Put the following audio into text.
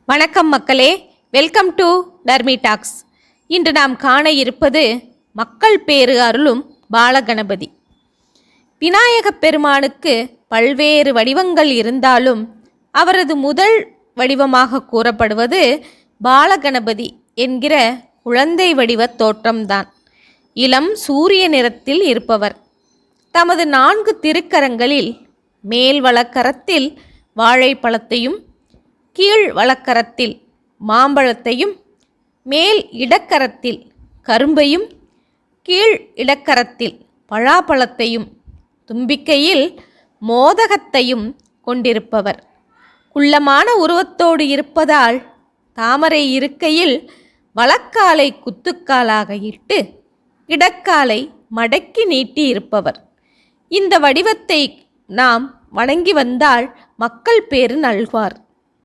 வணக்கம் மக்களே, welcome to டர்மி tax. இன்று நாம் காண இருப்பது மக்கள் பேறு அருளும் பாலகணபதி. விநாயகப் பெருமானுக்கு பல்வேறு வடிவங்கள் இருந்தாலும் அவரது முதல் வடிவமாக கூறப்படுவது பாலகணபதி என்கிற குழந்தை வடிவ தோற்றம்தான். இளம் சூரிய நிறத்தில் இருப்பவர். தமது 4 திருக்கரங்களில் மேல் வலக்கரத்தில் வாழைப்பழத்தையும், கீழ் வலக்கரத்தில் மாம்பழத்தையும், மேல் இடக்கரத்தில் கரும்பையும், கீழ் இடக்கரத்தில் பலாப்பழத்தையும், தும்பிக்கையில் மோதகத்தையும் கொண்டிருப்பவர். குள்ளமான உருவத்தோடு இருப்பதால் தாமரை இருக்கையில் வலக்காலை குத்துக்காலாக இட்டு இடக்காலை மடக்கி நீட்டி இருப்பவர். இந்த வடிவத்தை நாம் வணங்கி வந்தால் மக்கள் பேறு நல்குவார்.